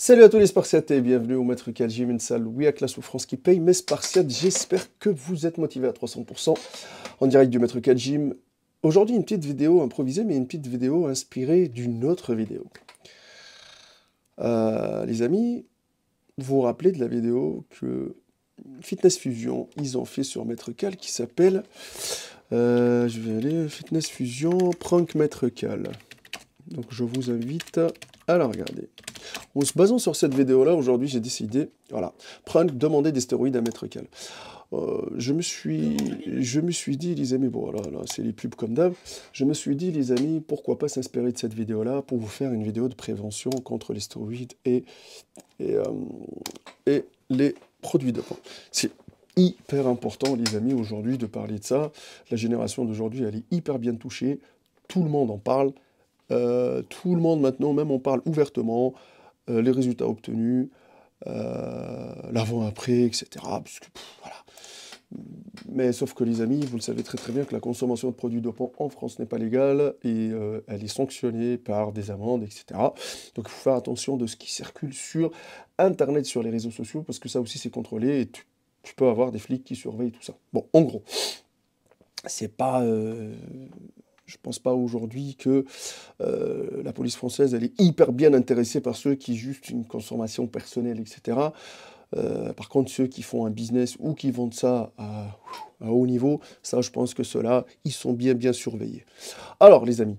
Salut à tous les Spartiates et bienvenue au Maître Gym, une salle oui avec la souffrance qui paye mes Spartiates. J'espère que vous êtes motivés à 300% en direct du Maître Gym. Aujourd'hui, une petite vidéo improvisée, mais une petite vidéo inspirée d'une autre vidéo. Les amis, vous vous rappelez de la vidéo que Fitness Fusion, ils ont fait sur Maître Cal qui s'appelle, je vais aller, Fitness Fusion Prank Maître Cal. Donc je vous invite à la regarder. En se basant sur cette vidéo-là, aujourd'hui, j'ai décidé, voilà, prank, demander des stéroïdes à Maître Cal. Je me suis dit, les amis, bon, là, c'est les pubs comme d'hab, je me suis dit, les amis, pourquoi pas s'inspirer de cette vidéo-là pour vous faire une vidéo de prévention contre les stéroïdes et les produits dopants. C'est hyper important, les amis, aujourd'hui, de parler de ça. La génération d'aujourd'hui, elle est hyper bien touchée. Tout le monde en parle. Tout le monde maintenant, même on parle ouvertement, les résultats obtenus, l'avant-après, etc. Parce que, voilà. Mais sauf que les amis, vous le savez très très bien que la consommation de produits dopants en France n'est pas légale et elle est sanctionnée par des amendes, etc. Donc il faut faire attention de ce qui circule sur Internet, sur les réseaux sociaux, parce que ça aussi c'est contrôlé et tu peux avoir des flics qui surveillent tout ça. Bon, en gros, c'est pas... je pense pas aujourd'hui que la police française, elle est hyper bien intéressée par ceux qui juste une consommation personnelle, etc. Par contre, ceux qui font un business ou qui vendent ça à haut niveau, ça, je pense que ceux-là, ils sont bien surveillés. Alors, les amis,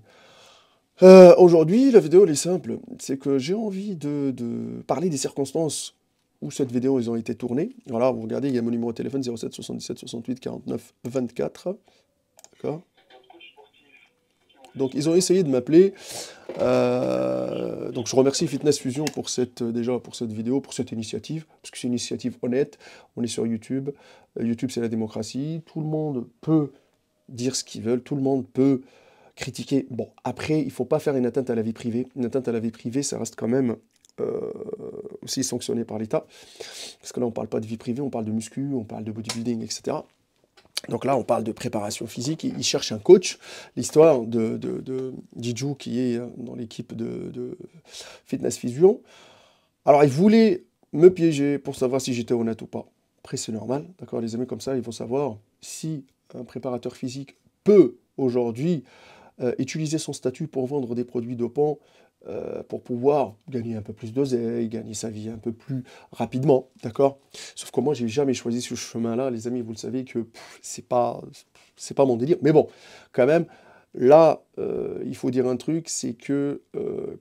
aujourd'hui, la vidéo, elle est simple. C'est que j'ai envie de parler des circonstances où cette vidéo, ils ont été tournées. Voilà, vous regardez, il y a mon numéro de téléphone 07 77 68 49 24. D'accord ? Donc ils ont essayé de m'appeler. Donc je remercie Fitness Fusion pour cette vidéo, pour cette initiative, parce que c'est une initiative honnête. On est sur YouTube. YouTube, c'est la démocratie. Tout le monde peut dire ce qu'ils veulent. Tout le monde peut critiquer. Bon, après, il ne faut pas faire une atteinte à la vie privée. Une atteinte à la vie privée, ça reste quand même aussi sanctionné par l'État. Parce que là, on ne parle pas de vie privée, on parle de muscu, on parle de bodybuilding, etc. Donc là, on parle de préparation physique. Il cherche un coach. L'histoire de Jiju, qui est dans l'équipe de Fitness Fusion. Alors, il voulait me piéger pour savoir si j'étais honnête ou pas. Après, c'est normal, d'accord, les amis, comme ça, il faut savoir si un préparateur physique peut aujourd'hui utiliser son statut pour vendre des produits dopants, pour pouvoir gagner un peu plus d'oseille, gagner sa vie un peu plus rapidement, d'accord? Sauf que moi, j'ai jamais choisi ce chemin-là, les amis, vous le savez que c'est pas mon délire. Mais bon, quand même, là, il faut dire un truc, c'est que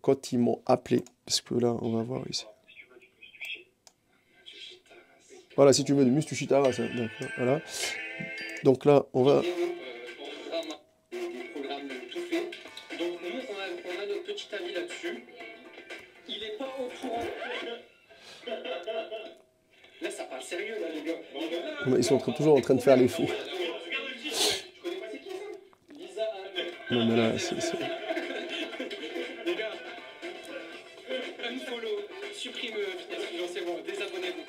quand ils m'ont appelé, parce que là, on va voir ici. Voilà, si tu veux du muscle, tu chitaras, ça, d'accord, voilà. Donc là, on va... Petit avis là-dessus, il est pas au courant. Là, ça parle sérieux, là, les gars. Ils sont toujours en train de faire les fous. Je connais pas c'est qui ça. Lisa. Non, mais là, c'est... Les gars, unfollow, supprime Fitness Fusion, c'est bon, désabonnez-vous.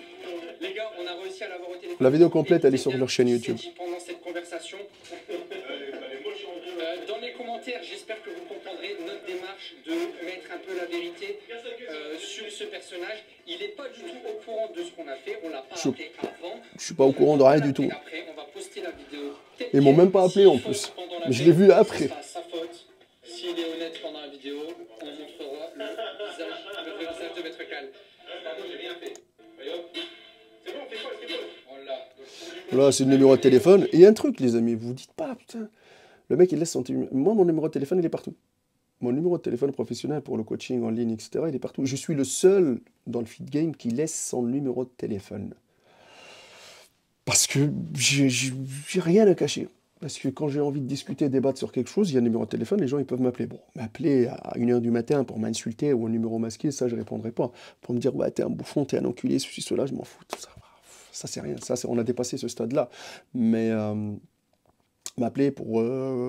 Les gars, on a réussi à l'avoir au téléphone. La vidéo complète, elle est sur leur chaîne YouTube. Pendant cette conversation. Dans les commentaires, j'espère que vous comprendrez notre démarche de mettre un peu la vérité sur ce personnage. Il n'est pas du tout au courant de ce qu'on a fait. On l'a pas appelé avant. Je suis pas au courant de rien du tout. Après, on va poster la vidéo. Ils m'ont même pas appelé en plus. Mais je l'ai vu après. Sa faute. S'il est honnête pendant la vidéo, on montrera le visage de Maître Cal. J'ai rien fait. C'est bon, on fait quoi? Là, c'est le numéro de téléphone. Et un truc, les amis, vous dites pas, putain. Le mec, il laisse son... Moi, mon numéro de téléphone, il est partout. Mon numéro de téléphone professionnel pour le coaching en ligne, etc., il est partout. Je suis le seul dans le fit game qui laisse son numéro de téléphone. Parce que j'ai rien à cacher. Parce que quand j'ai envie de discuter, débattre sur quelque chose, il y a un numéro de téléphone, les gens, ils peuvent m'appeler. Bon, m'appeler à 1h du matin pour m'insulter ou un numéro masqué, ça, je répondrai pas. Pour me dire, ouais, t'es un bouffon, t'es un enculé, ceci, cela, je m'en fous. Ça, c'est rien. Ça, on a dépassé ce stade-là. Mais... m'appeler pour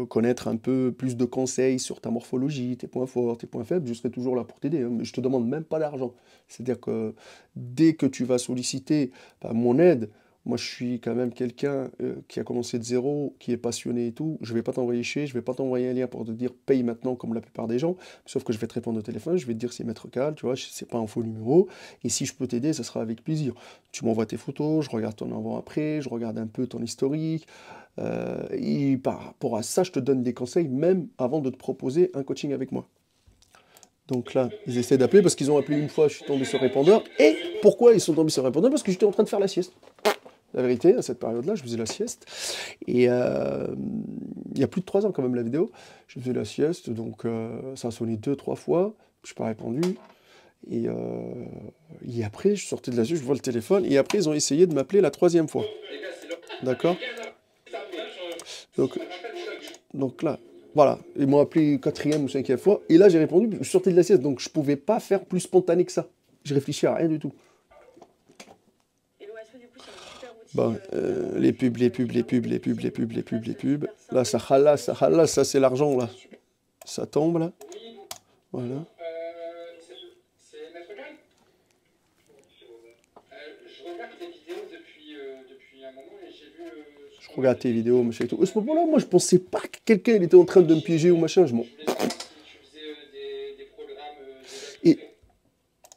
connaître un peu plus de conseils sur ta morphologie, tes points forts, tes points faibles, je serai toujours là pour t'aider. Hein, mais je te demande même pas d'argent. C'est-à-dire que dès que tu vas solliciter mon aide Moi, je suis quand même quelqu'un qui a commencé de zéro, qui est passionné et tout. Je vais pas t'envoyer chier, je vais pas t'envoyer un lien pour te dire paye maintenant comme la plupart des gens. Sauf que je vais te répondre au téléphone, je vais te dire c'est Maître Cal, tu vois, c'est pas un faux numéro. Et si je peux t'aider, ça sera avec plaisir. Tu m'envoies tes photos, je regarde ton avant-après, je regarde un peu ton historique. Et par rapport à ça, je te donne des conseils même avant de te proposer un coaching avec moi. Donc là, ils essaient d'appeler parce qu'ils ont appelé une fois, je suis tombé sur répondeur. Et pourquoi ils sont tombés sur répondeur? Parce que j'étais en train de faire la sieste. La vérité, à cette période-là, je faisais la sieste. Et il y a plus de 3 ans quand même la vidéo. Je faisais la sieste, donc ça a sonné 2, 3 fois. Je n'ai pas répondu. Et, après, je sortais de la sieste, je vois le téléphone. Et après, ils ont essayé de m'appeler la 3e fois. D'accord? Donc là, voilà. Ils m'ont appelé 4e ou 5e fois. Et là, j'ai répondu, je sortais de la sieste. Donc je ne pouvais pas faire plus spontané que ça. Je réfléchis à rien du tout. Bon, les pubs. Là, ça ralasse, ça c'est l'argent, là. Ça tombe, là. Voilà. C'est Maître Cal. Je regarde tes vidéos depuis un moment et j'ai vu... Je regarde tes vidéos, machin et tout. À ce moment-là, moi, je pensais pas que quelqu'un il était en train de me piéger ou machin. Je voulais savoir si tu faisais des programmes déjà Et tout faits.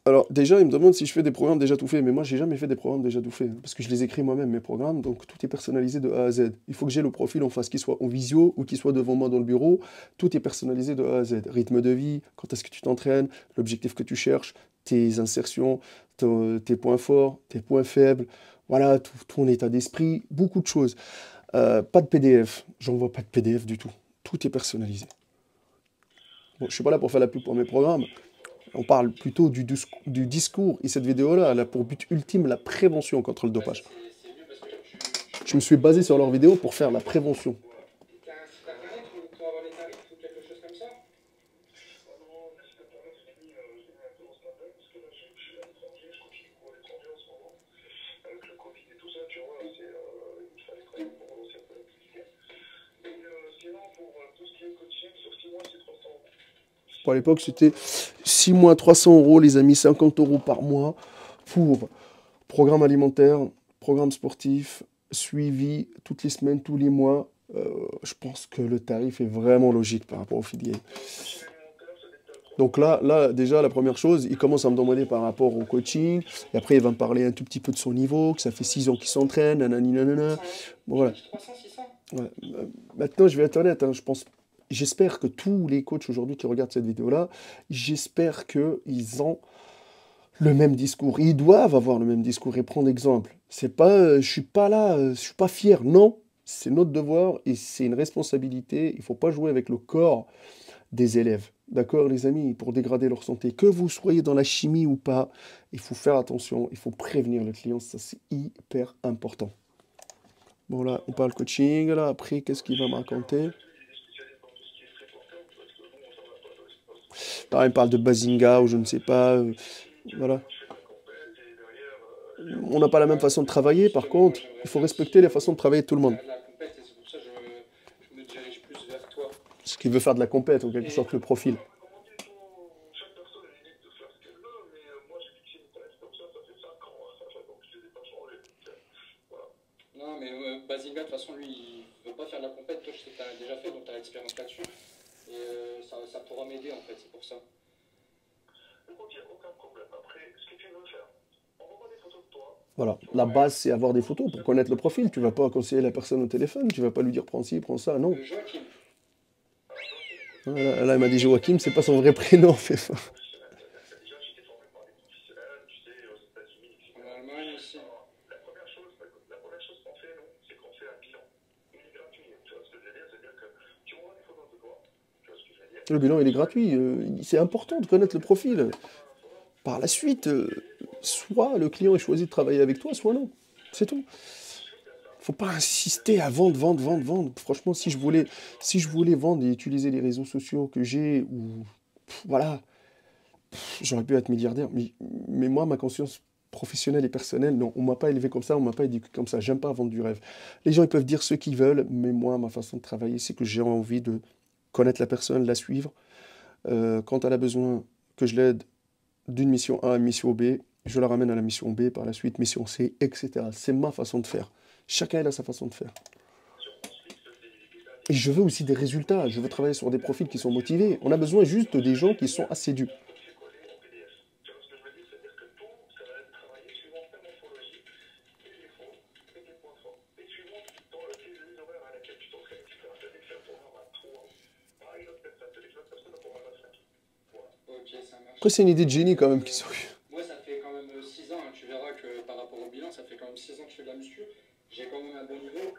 alors, déjà, il me demande si je fais des programmes déjà tout faits. Mais moi, j'ai jamais fait des programmes déjà tout faits. Parce que je les écris moi-même, mes programmes. Donc, tout est personnalisé de A à Z. Il faut que j'ai le profil en face, qu'il soit en visio ou qu'il soit devant moi dans le bureau. Tout est personnalisé de A à Z. Rythme de vie, quand est-ce que tu t'entraînes, l'objectif que tu cherches, tes insertions, tes points forts, tes points faibles. Voilà, tout ton état d'esprit, beaucoup de choses. Pas de PDF. J'envoie pas de PDF du tout. Tout est personnalisé. Bon, je suis pas là pour faire la pub pour mes programmes. On parle plutôt du discours. Et cette vidéo-là, elle a pour but ultime la prévention contre le Bah, ça, dopage. c'est mieux parce que Je me suis basé sur leurs vidéos pour faire la prévention. t'as un site internet pour avoir les tarifs ou quelque chose comme ça? Pour l'époque, c'était 6 mois, 300 euros, les amis, 50 euros par mois pour programme alimentaire, programme sportif, suivi toutes les semaines, tous les mois. Je pense que le tarif est vraiment logique par rapport au filier. Donc là, déjà, la première chose, il commence à me demander par rapport au coaching, et après, il va me parler un tout petit peu de son niveau, que ça fait 6 ans qu'il s'entraîne, nanani, nanana. Bon, voilà. 300, 600? Ouais. Maintenant, je vais être honnête, hein, j'espère que tous les coachs aujourd'hui qui regardent cette vidéo-là, j'espère qu'ils ont le même discours. Ils doivent avoir le même discours et prendre exemple. C'est pas, je suis pas là, je suis pas fier. Non, c'est notre devoir et c'est une responsabilité. Il faut pas jouer avec le corps des élèves. D'accord, les amis, pour dégrader leur santé. Que vous soyez dans la chimie ou pas, il faut faire attention, il faut prévenir le client, ça c'est hyper important. Bon là, on parle coaching, là, après, qu'est-ce qu'il va me raconter? Pareil, il parle de Bazinga ou je ne sais pas, voilà. On n'a pas la même façon de travailler, par contre, il faut respecter les façons de travailler de tout le monde. La compète, et c'est pour ça que je me dirige plus vers toi. Ce qui veut faire de la compète, en quelque sorte, le profil. Non, mais Bazinga, de toute façon, lui, il veut pas faire de la compète. Toi, je sais que tu as déjà fait, donc tu as l'expérience là-dessus. Et ça pourra m'aider, en fait, c'est pour ça. Voilà, la base c'est avoir des photos pour connaître le profil. Tu vas pas conseiller la personne au téléphone, tu vas pas lui dire prends ci, prends ça, non. Joachim. Là, il m'a dit Joachim, c'est pas son vrai prénom. En Allemagne aussi. Le bilan il est gratuit, c'est important de connaître le profil. Par la suite, soit le client est choisi de travailler avec toi, soit non. C'est tout. Faut pas insister à vendre. Franchement, si je voulais vendre et utiliser les réseaux sociaux que j'ai, ou voilà, j'aurais pu être milliardaire. Mais moi, ma conscience professionnelle et personnelle, non, on m'a pas élevé comme ça, on m'a pas éduqué comme ça. J'aime pas vendre du rêve. Les gens, ils peuvent dire ce qu'ils veulent, mais moi, ma façon de travailler, c'est que j'ai envie de connaître la personne, la suivre. Quand elle a besoin que je l'aide d'une mission A à une mission B, je la ramène à la mission B par la suite, mission C, etc. C'est ma façon de faire. Chacun a sa façon de faire. Et je veux aussi des résultats. Je veux travailler sur des profils qui sont motivés. On a besoin juste des gens qui sont assidus. Après, c'est une idée de génie quand même qui sont. Moi, ça fait quand même 6 ans, hein. Tu verras que par rapport au bilan, ça fait quand même 6 ans que je fais de la muscu. J'ai quand même un bon niveau.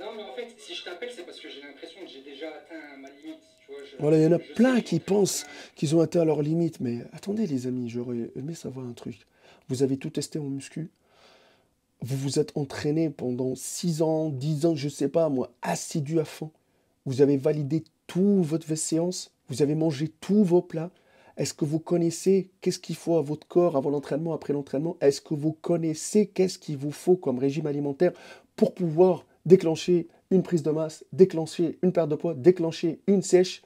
Non, mais en fait, si je t'appelle, c'est parce que j'ai l'impression que j'ai déjà atteint ma limite. Tu vois, Voilà, il y en a je sais plein que qui pensent qu'ils ont atteint leur limite. Mais attendez, les amis, j'aurais aimé savoir un truc. Vous avez tout testé en muscu. Vous vous êtes entraîné pendant 6 ans, 10 ans, je sais pas moi, assidu à fond. Vous avez validé toutes vos séances. Vous avez mangé tous vos plats. Est-ce que vous connaissez qu'est-ce qu'il faut à votre corps avant l'entraînement, après l'entraînement? Est-ce que vous connaissez qu'est-ce qu'il vous faut comme régime alimentaire pour pouvoir déclencher une prise de masse, déclencher une perte de poids, déclencher une sèche?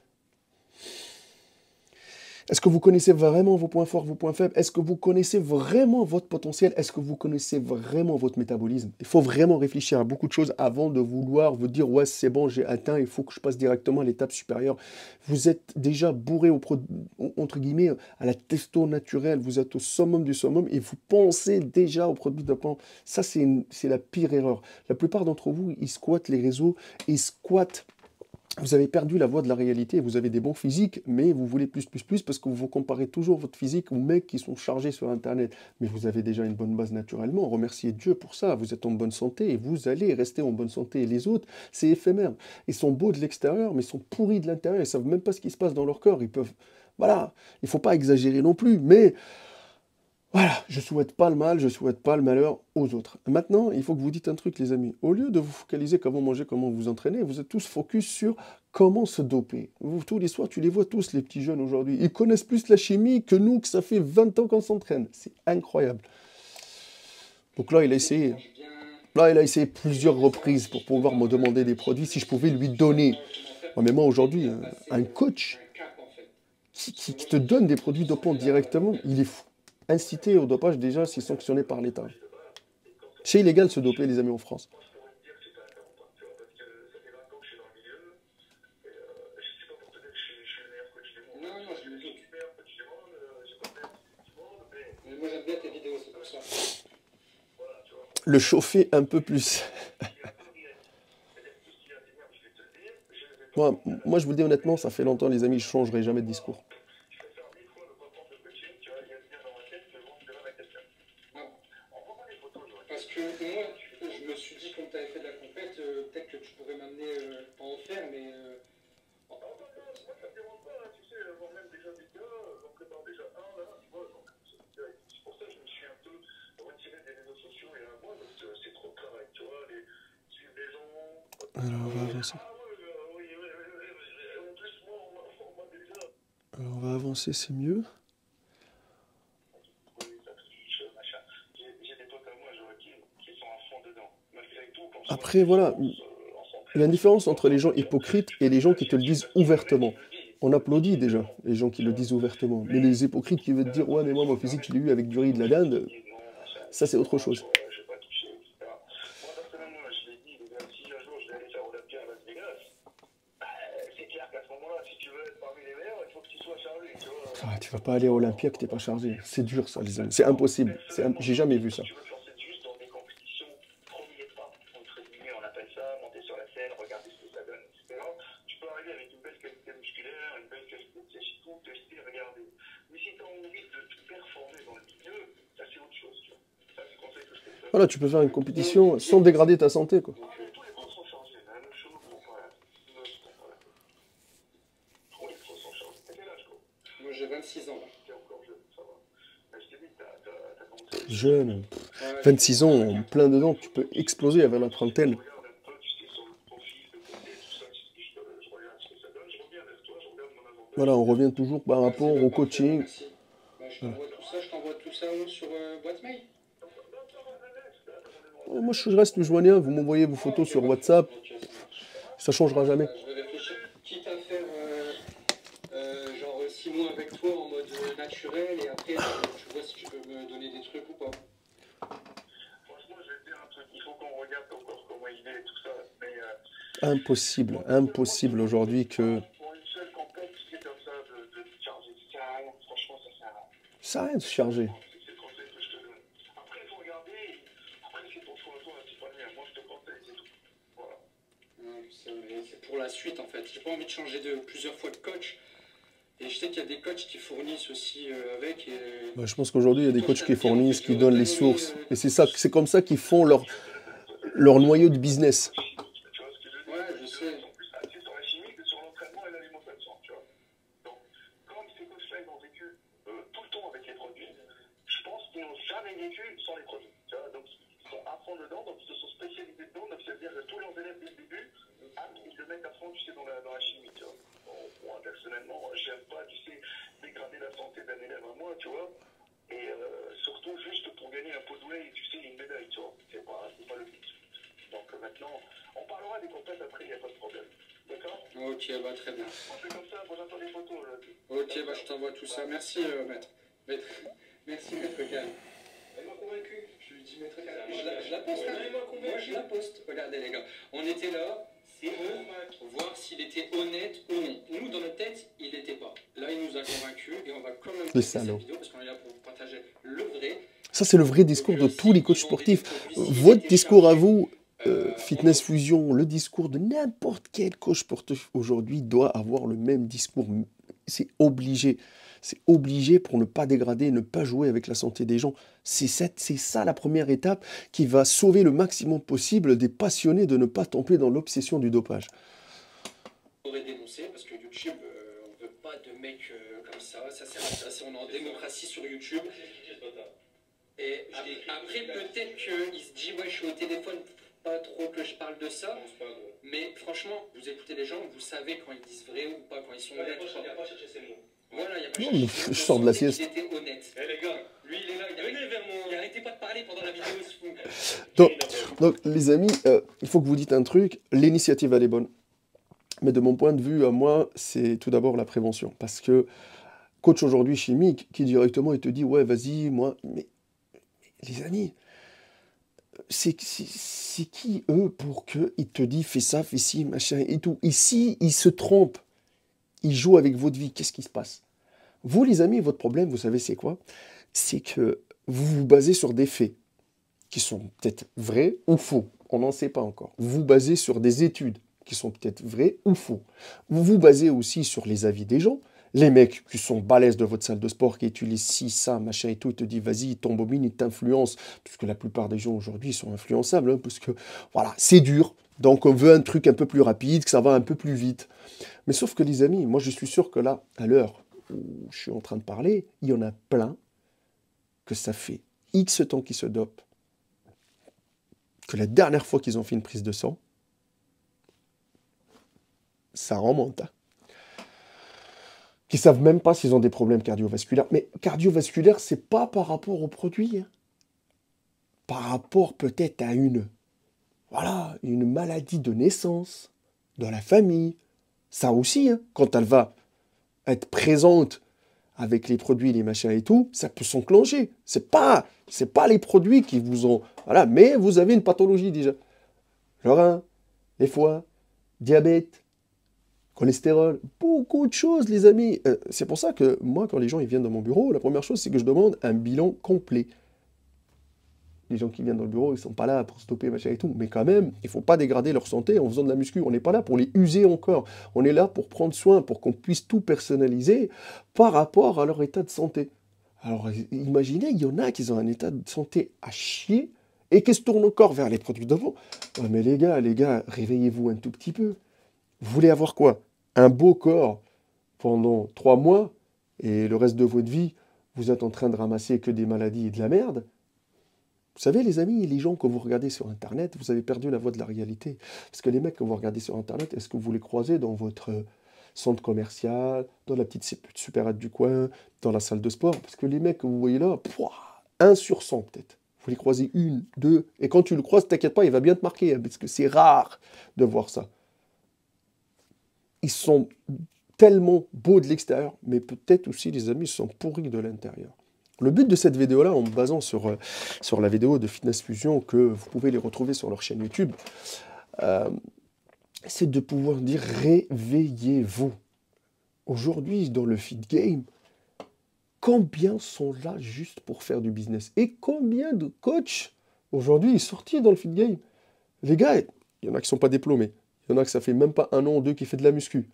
Est-ce que vous connaissez vraiment vos points forts, vos points faibles? Est-ce que vous connaissez vraiment votre potentiel? Est-ce que vous connaissez vraiment votre métabolisme? Il faut vraiment réfléchir à beaucoup de choses avant de vouloir vous dire ouais c'est bon, j'ai atteint, il faut que je passe directement à l'étape supérieure. Vous êtes déjà bourré entre guillemets à la testo naturelle, vous êtes au summum du summum et vous pensez déjà au produit dopant. Ça c'est la pire erreur. La plupart d'entre vous, ils squattent les réseaux, ils squattent. Vous avez perdu la voie de la réalité, vous avez des bons physiques, mais vous voulez plus, parce que vous comparez toujours votre physique aux mecs qui sont chargés sur Internet. Mais vous avez déjà une bonne base naturellement, remerciez Dieu pour ça, vous êtes en bonne santé et vous allez rester en bonne santé. Et les autres, c'est éphémère. Ils sont beaux de l'extérieur, mais ils sont pourris de l'intérieur, ils ne savent même pas ce qui se passe dans leur corps. Ils peuvent... Voilà, il ne faut pas exagérer non plus, mais... Voilà, je souhaite pas le mal, je souhaite pas le malheur aux autres. Maintenant, il faut que vous dites un truc, les amis. Au lieu de vous focaliser comment manger, comment vous entraîner, vous êtes tous focus sur comment se doper. Vous, tous les soirs, tu les vois tous, les petits jeunes aujourd'hui. Ils connaissent plus la chimie que nous, que ça fait 20 ans qu'on s'entraîne. C'est incroyable. Donc là, il a essayé. Là, il a essayé plusieurs reprises pour pouvoir me demander des produits si je pouvais lui donner. Ouais, mais moi, aujourd'hui, un coach qui te donne des produits dopants directement, il est fou. Inciter au dopage, déjà, c'est sanctionné par l'État. C'est illégal de se doper, les amis, en France. Moi, j'aime bien tes vidéos, c'est pour ça. Le chauffer un peu plus. Moi, je vous le dis honnêtement, ça fait longtemps, les amis, je ne changerai jamais de discours. Parce que moi, je me suis dit, comme tu avais fait de la compète, peut-être que tu pourrais m'amener pas en faire, mais... C'est pour ça que je me suis un peu retiré des réseaux sociaux et moi, c'est trop de travail, tu vois, suivre les gens... Alors, on va avancer. Alors, on va avancer, c'est mieux. Après, voilà, il y a une différence entre les gens hypocrites et les gens qui te le disent ouvertement. On applaudit déjà les gens qui le disent ouvertement. Mais les hypocrites qui veulent te dire « Ouais, mais moi, mon physique, je l'ai eu avec du riz et de la dinde », ça, c'est autre chose. Ah, tu vas pas aller à Olympia que t'es pas chargé. C'est dur, ça, les amis. C'est impossible. J'ai jamais vu ça. Voilà, tu peux faire une compétition sans dégrader ta santé, quoi. Moi, j'ai 26 ans, là. Jeune, 26 ans, en plein dedans, tu peux exploser avec la trentaine. Voilà, on revient toujours par rapport au coaching. Je t'envoie tout ça sur boîte mail. Moi, je reste joignable. Vous m'envoyez vos photos sur WhatsApp. Ça changera jamais. Je vais réfléchir. Quitte à faire genre 6 mois avec toi en mode naturel. naturel et après, tu vois si tu peux me donner des trucs ou pas. Franchement, je vais te dire un truc. Il faut qu'on regarde encore comment il est et tout ça. Mais Impossible, impossible aujourd'hui que... pour une seule compète, c'est comme ça de charger. Ça sert à rien. Franchement, ça sert à rien. Ça a rien de se charger. C'est le conseil que je te donne. Après, il faut regarder. Après, c'est ton choix à toi, c'est pas le mien. Moi, je te conseille, c'est tout. Voilà. C'est pour la suite en fait. J'ai pas envie de changer de plusieurs fois de coach. Et je sais qu'il y a des coachs qui fournissent aussi avec. Et... Bah, je pense qu'aujourd'hui, il y a des Toi, coachs je qui t'avais dit, en fournissent, plus, qui de donnent les redonner, sources. Et c'est ça, c'est comme ça qu'ils font leur noyau de business. Tu vois ce que je veux dire? Ouais, je sais. Ils sont plus axés sur la chimie que sur l'entraînement et l'alimentation, tu vois. Donc, comme ces coachs-là, ils ont vécu tout le temps avec les produits, je pense qu'ils n'ont jamais vécu sans les produits. Tu vois, donc, ils sont à fond dedans, donc ils se sont spécialisés dedans. Donc, ça veut dire que tous leurs élèves dès le début, ils le mettent à fond, tu sais, dans la chimie, tu vois. Bon, moi, personnellement, j'aime pas, tu sais, dégrader la santé d'un élève à moi, tu vois. Et surtout, juste pour gagner un pot de whey, tu sais, une médaille, tu vois. C'est pas le but. Donc maintenant, on parlera des compètes après, il n'y a pas de problème. D'accord? Ok, bah très bien. On fait comme ça, moi j'attends les photos. Là. Ok, bah je t'envoie tout ça. Merci, maître. Merci, maître Cal. Elle m'a convaincu. Je lui dis maître Cal. Je la poste, hein. Moi, je la poste. Regardez, les gars. On était là, c'est pour voir s'il était honnête ou non. Nous, dans notre tête, il n'était pas. Là, il nous a convaincus et on va quand même poster cette vidéo parce qu'on est là pour vous partager le vrai. Ça, c'est le vrai discours de tous les coachs sportifs. Votre discours à vous, Fitness Fusion, le discours de n'importe quel coach sportif aujourd'hui doit avoir le même discours. C'est obligé. C'est obligé pour ne pas dégrader, ne pas jouer avec la santé des gens. C'est ça la première étape qui va sauver le maximum possible des passionnés de ne pas tomber dans l'obsession du dopage. On aurait dénoncé parce que YouTube, on veut pas de mecs comme ça. Ça sert à ça. On est en démocratie sur YouTube. Et après, peut-être qu'il se dit, ouais, je suis au téléphone, pas trop que je parle de ça. Mais franchement, vous écoutez les gens, vous savez quand ils disent vrai ou pas, quand ils sont honnêtes. Il n'y a pas cherché ses mots. Voilà, il n'y a pas Non, cherché. mais je sors de la sieste. Il était honnête. Eh les gars, Lui, il est là, il arrêtait pas de parler pendant la vidéo, c'est fou. Donc, les amis, il faut que vous dites un truc. L'initiative, elle est bonne. Mais de mon point de vue, à moi, c'est tout d'abord la prévention. Parce que coach aujourd'hui chimique, qui directement, il te dit, ouais, vas-y, moi... Mais les amis, c'est qui, eux, pour qu'ils te disent, fais ça, fais ci, machin, et tout. Ici, ils se trompent. Ils jouent avec votre vie. Qu'est-ce qui se passe? Vous, les amis, votre problème, vous savez, c'est quoi? C'est que vous vous basez sur des faits qui sont peut-être vrais ou faux. On n'en sait pas encore. Vous vous basez sur des études qui sont peut-être vraies ou faux. Vous vous basez aussi sur les avis des gens. Les mecs qui sont balèzes de votre salle de sport, qui utilisent ci, ça, machin et tout, ils te disent, vas-y, ils t'embobinent, ils t'influencent. Puisque la plupart des gens aujourd'hui sont influençables, hein, parce que, voilà, c'est dur. Donc, on veut un truc un peu plus rapide, que ça va un peu plus vite. Mais sauf que, les amis, moi, je suis sûr que là, à l'heure où je suis en train de parler, il y en a plein que ça fait X temps qu'ils se dopent, que la dernière fois qu'ils ont fait une prise de sang, ça remonte, hein. Qui ne savent même pas s'ils ont des problèmes cardiovasculaires. Mais cardiovasculaire, c'est pas par rapport aux produits, hein. Par rapport peut-être à une maladie de naissance, dans la famille. Ça aussi, hein, quand elle va être présente avec les produits, les machins et tout, ça peut s'enclencher. C'est pas les produits qui vous ont... Voilà, mais vous avez une pathologie déjà. Le rein, les foies, diabète, cholestérol, beaucoup de choses, les amis. C'est pour ça que moi, quand les gens ils viennent dans mon bureau, la première chose, c'est que je demande un bilan complet. Les gens qui viennent dans le bureau, ils ne sont pas là pour stopper, machin et tout. Mais quand même, il ne faut pas dégrader leur santé en faisant de la muscu. On n'est pas là pour les user encore. On est là pour prendre soin, pour qu'on puisse tout personnaliser par rapport à leur état de santé. Alors, imaginez, il y en a qui ont un état de santé à chier et qui se tournent encore vers les produits d'avant. Ouais, mais les gars, réveillez-vous un tout petit peu. Vous voulez avoir quoi? Un beau corps pendant 3 mois et le reste de votre vie, vous êtes en train de ramasser que des maladies et de la merde? Vous savez, les amis, les gens que vous regardez sur Internet, vous avez perdu la voie de la réalité. Parce que les mecs que vous regardez sur Internet, est-ce que vous les croisez dans votre centre commercial, dans la petite supérette du coin, dans la salle de sport? Parce que les mecs que vous voyez là, 1 sur 100 peut-être. Vous les croisez 1, 2, et quand tu le croises, t'inquiète pas, il va bien te marquer, hein, parce que c'est rare de voir ça. Ils sont tellement beaux de l'extérieur, mais peut-être aussi, les amis, sont pourris de l'intérieur. Le but de cette vidéo-là, en me basant sur la vidéo de Fitness Fusion, que vous pouvez les retrouver sur leur chaîne YouTube, c'est de pouvoir dire réveillez-vous. Aujourd'hui, dans le fit game, combien sont là juste pour faire du business? Et combien de coachs aujourd'hui sont sortis dans le fit game? Les gars, il y en a qui ne sont pas diplômés. Il y en a que ça fait même pas 1 an ou 2 qui fait de la muscu.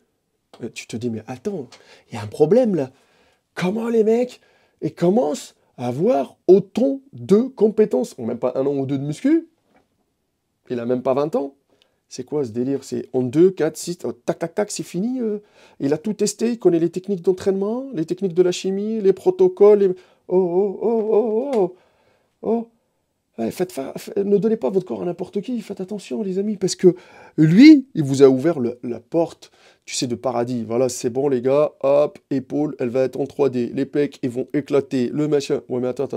Tu te dis, mais attends, il y a un problème là. Comment les mecs commencent à avoir autant de compétences? On n'a même pas 1 an ou 2 de muscu. Il n'a même pas 20 ans. C'est quoi ce délire? C'est en 2, 4, 6, tac, tac, tac, c'est fini. Il a tout testé, il connaît les techniques d'entraînement, les techniques de la chimie, les protocoles. Oh. Ouais, ne donnez pas votre corps à n'importe qui, faites attention les amis, parce que lui, il vous a ouvert la porte, tu sais, de paradis. Voilà, c'est bon les gars, hop, épaule, elle va être en 3D, les pecs, ils vont éclater, le machin. Ouais, mais attends. Il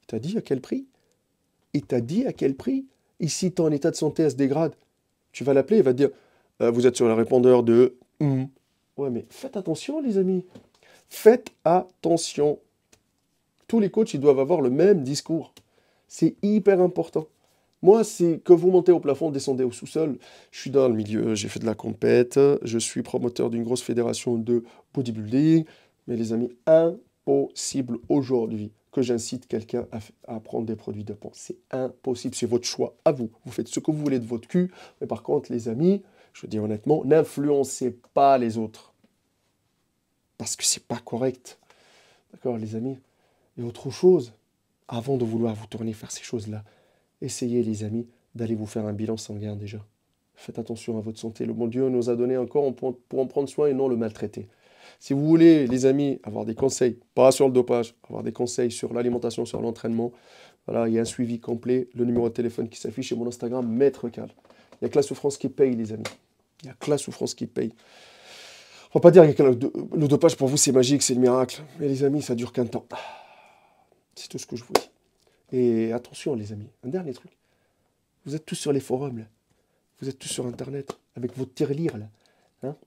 t'a dit à quel prix? Et si ton état de santé, elle se dégrade, tu vas l'appeler, il va te dire, vous êtes sur le répondeur de... Ouais, mais faites attention les amis, faites attention. Tous les coachs, ils doivent avoir le même discours. C'est hyper important. Moi, c'est que vous montez au plafond, descendez au sous-sol. Je suis dans le milieu, j'ai fait de la compète, je suis promoteur d'une grosse fédération de bodybuilding. Mais les amis, impossible aujourd'hui que j'incite quelqu'un à prendre des produits dopants. C'est impossible, c'est votre choix à vous. Vous faites ce que vous voulez de votre cul. Mais par contre, les amis, je vous dis honnêtement, n'influencez pas les autres. Parce que c'est pas correct. D'accord, les amis? Et autre chose, avant de vouloir vous tourner faire ces choses-là, essayez, les amis, d'aller vous faire un bilan sanguin déjà. Faites attention à votre santé. Le bon Dieu nous a donné un corps pour en prendre soin et non le maltraiter. Si vous voulez, les amis, avoir des conseils, pas sur le dopage, avoir des conseils sur l'alimentation, sur l'entraînement, voilà, il y a un suivi complet, le numéro de téléphone qui s'affiche sur mon Instagram, Maître Cal. Il n'y a que la souffrance qui paye, les amis. Il n'y a que la souffrance qui paye. On ne va pas dire que le dopage, pour vous, c'est magique, c'est le miracle. Mais les amis, ça dure qu'un temps. C'est tout ce que je vous dis. Et attention, les amis, un dernier truc. Vous êtes tous sur les forums, là. Vous êtes tous sur Internet, avec votre tirelire, là. Hein?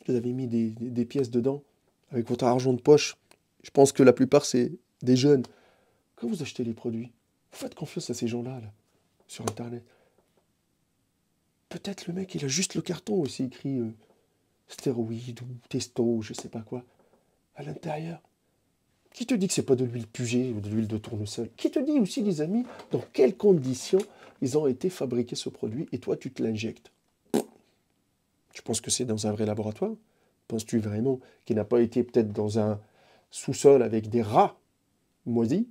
Vous avez mis des pièces dedans, avec votre argent de poche. Je pense que la plupart, c'est des jeunes. Quand vous achetez les produits, vous faites confiance à ces gens-là, là, sur Internet. Peut-être le mec, il a juste le carton où c'est écrit stéroïdes ou testo, je sais pas quoi, à l'intérieur. Qui te dit que c'est pas de l'huile Puget ou de l'huile de tournesol? Qui te dit aussi, les amis, dans quelles conditions ils ont été fabriqués ce produit et toi, tu te l'injectes? Tu penses que c'est dans un vrai laboratoire? Penses-tu vraiment qu'il n'a pas été peut-être dans un sous-sol avec des rats moisis?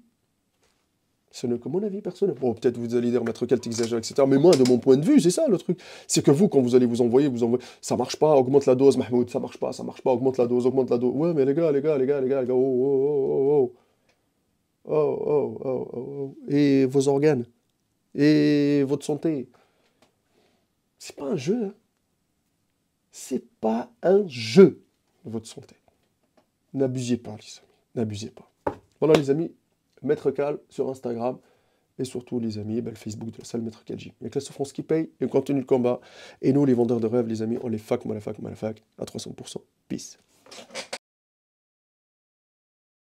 Ce n'est que mon avis personnel. Bon, peut-être vous allez dire, Maître Cal, t'exagères, etc. Mais moi, de mon point de vue, c'est ça le truc. C'est que vous, quand vous allez vous envoyer, ça marche pas, augmente la dose, Mahmoud, ça marche pas, augmente la dose. Ouais, mais les gars, et vos organes, et votre santé. C'est pas un jeu, hein. C'est pas un jeu, votre santé. N'abusez pas, les amis, n'abusez pas. Voilà, les amis. Maître Cal sur Instagram et surtout les amis, le Facebook de la salle Maître Cal Gym. Il y a que la souffrance qui paye, et on continue le combat. Et nous, les vendeurs de rêves, les amis, on les fac à 300%. Peace.